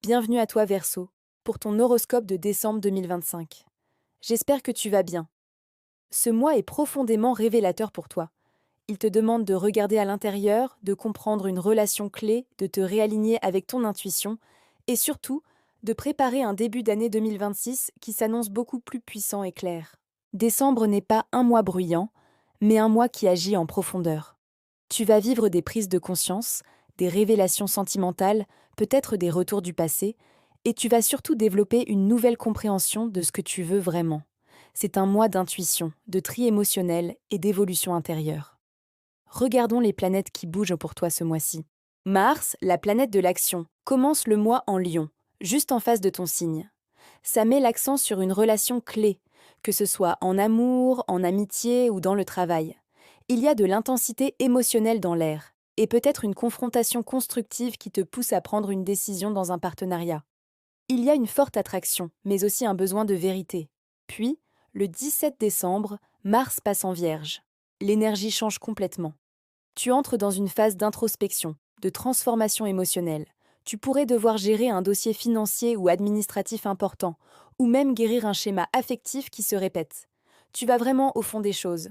Bienvenue à toi Verseau, pour ton horoscope de décembre 2025. J'espère que tu vas bien. Ce mois est profondément révélateur pour toi. Il te demande de regarder à l'intérieur, de comprendre une relation clé, de te réaligner avec ton intuition et surtout de préparer un début d'année 2026 qui s'annonce beaucoup plus puissant et clair. Décembre n'est pas un mois bruyant, mais un mois qui agit en profondeur. Tu vas vivre des prises de conscience, des révélations sentimentales, peut-être des retours du passé, et tu vas surtout développer une nouvelle compréhension de ce que tu veux vraiment. C'est un mois d'intuition, de tri émotionnel et d'évolution intérieure. Regardons les planètes qui bougent pour toi ce mois-ci. Mars, la planète de l'action, commence le mois en Lion, juste en face de ton signe. Ça met l'accent sur une relation clé, que ce soit en amour, en amitié ou dans le travail. Il y a de l'intensité émotionnelle dans l'air, et peut-être une confrontation constructive qui te pousse à prendre une décision dans un partenariat. Il y a une forte attraction, mais aussi un besoin de vérité. Puis, le 17 décembre, Mars passe en Vierge. L'énergie change complètement. Tu entres dans une phase d'introspection, de transformation émotionnelle. Tu pourrais devoir gérer un dossier financier ou administratif important, ou même guérir un schéma affectif qui se répète. Tu vas vraiment au fond des choses.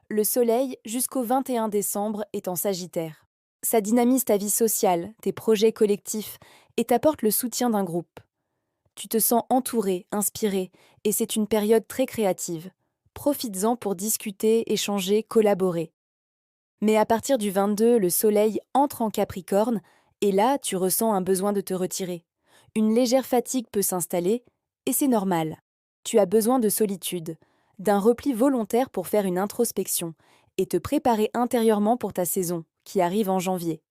Le Soleil, jusqu'au 21 décembre, est en Sagittaire. Ça dynamise ta vie sociale, tes projets collectifs, et t'apporte le soutien d'un groupe. Tu te sens entouré, inspiré, et c'est une période très créative. Profites-en pour discuter, échanger, collaborer. Mais à partir du 22, le Soleil entre en Capricorne, et là, tu ressens un besoin de te retirer. Une légère fatigue peut s'installer, et c'est normal. Tu as besoin de solitude, d'un repli volontaire pour faire une introspection, et te préparer intérieurement pour ta saison, qui arrive en janvier.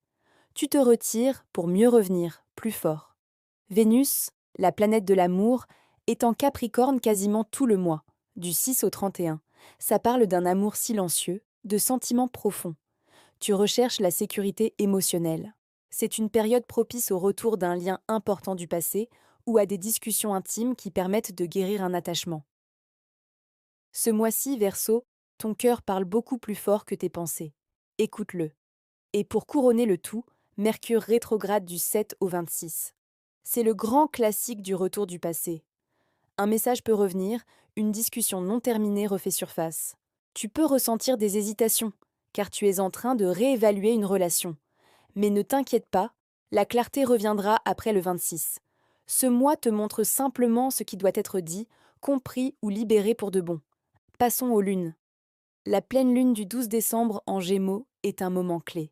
Tu te retires pour mieux revenir, plus fort. Vénus, la planète de l'amour, est en Capricorne quasiment tout le mois, du 6 au 31. Ça parle d'un amour silencieux, de sentiments profonds. Tu recherches la sécurité émotionnelle. C'est une période propice au retour d'un lien important du passé ou à des discussions intimes qui permettent de guérir un attachement. Ce mois-ci, Verseau, ton cœur parle beaucoup plus fort que tes pensées. Écoute-le. Et pour couronner le tout, Mercure rétrograde du 7 au 26. C'est le grand classique du retour du passé. Un message peut revenir, une discussion non terminée refait surface. Tu peux ressentir des hésitations, car tu es en train de réévaluer une relation. Mais ne t'inquiète pas, la clarté reviendra après le 26. Ce mois te montre simplement ce qui doit être dit, compris ou libéré pour de bon. Passons aux lunes. La pleine lune du 12 décembre en Gémeaux est un moment clé.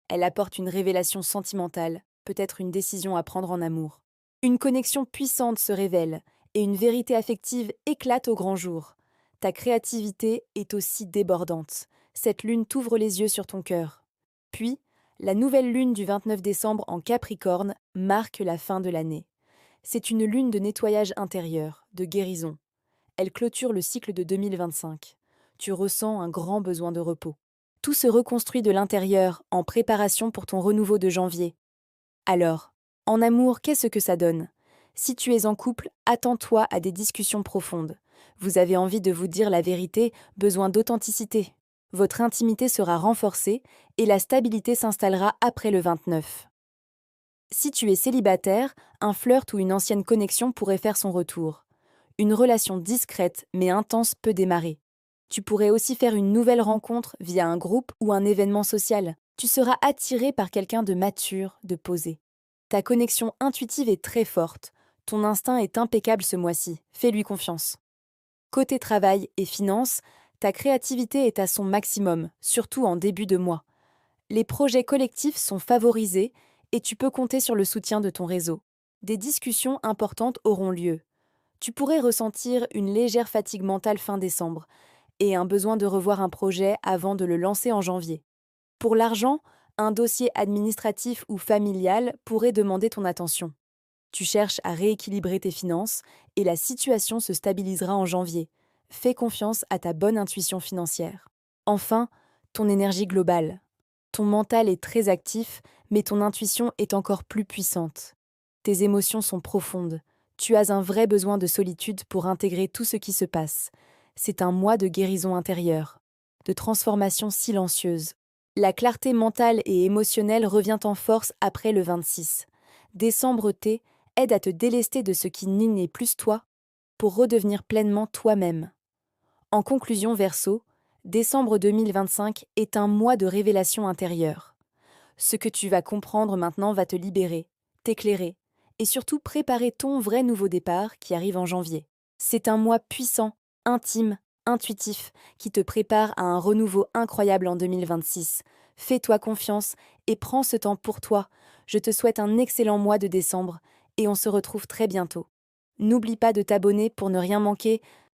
Elle apporte une révélation sentimentale, peut-être une décision à prendre en amour. Une connexion puissante se révèle, et une vérité affective éclate au grand jour. Ta créativité est aussi débordante. Cette lune t'ouvre les yeux sur ton cœur. Puis, la nouvelle lune du 29 décembre en Capricorne marque la fin de l'année. C'est une lune de nettoyage intérieur, de guérison. Elle clôture le cycle de 2025. Tu ressens un grand besoin de repos. Tout se reconstruit de l'intérieur en préparation pour ton renouveau de janvier. Alors, en amour, qu'est-ce que ça donne? Si tu es en couple, attends-toi à des discussions profondes. Vous avez envie de vous dire la vérité, besoin d'authenticité. Votre intimité sera renforcée et la stabilité s'installera après le 29. Si tu es célibataire, un flirt ou une ancienne connexion pourrait faire son retour. Une relation discrète mais intense peut démarrer. Tu pourrais aussi faire une nouvelle rencontre via un groupe ou un événement social. Tu seras attiré par quelqu'un de mature, de posé. Ta connexion intuitive est très forte. Ton instinct est impeccable ce mois-ci. Fais-lui confiance. Côté travail et finances, ta créativité est à son maximum, surtout en début de mois. Les projets collectifs sont favorisés et tu peux compter sur le soutien de ton réseau. Des discussions importantes auront lieu. Tu pourrais ressentir une légère fatigue mentale fin décembre et un besoin de revoir un projet avant de le lancer en janvier. Pour l'argent, un dossier administratif ou familial pourrait demander ton attention. Tu cherches à rééquilibrer tes finances et la situation se stabilisera en janvier. Fais confiance à ta bonne intuition financière. Enfin, ton énergie globale. Ton mental est très actif, mais ton intuition est encore plus puissante. Tes émotions sont profondes. Tu as un vrai besoin de solitude pour intégrer tout ce qui se passe. C'est un mois de guérison intérieure, de transformation silencieuse. La clarté mentale et émotionnelle revient en force après le 26. Décembre T aide à te délester de ce qui n'est plus toi pour redevenir pleinement toi-même. En conclusion, Verseau, décembre 2025 est un mois de révélation intérieure. Ce que tu vas comprendre maintenant va te libérer, t'éclairer et surtout préparer ton vrai nouveau départ qui arrive en janvier. C'est un mois puissant, intime, intuitif, qui te prépare à un renouveau incroyable en 2026. Fais-toi confiance et prends ce temps pour toi. Je te souhaite un excellent mois de décembre et on se retrouve très bientôt. N'oublie pas de t'abonner pour ne rien manquer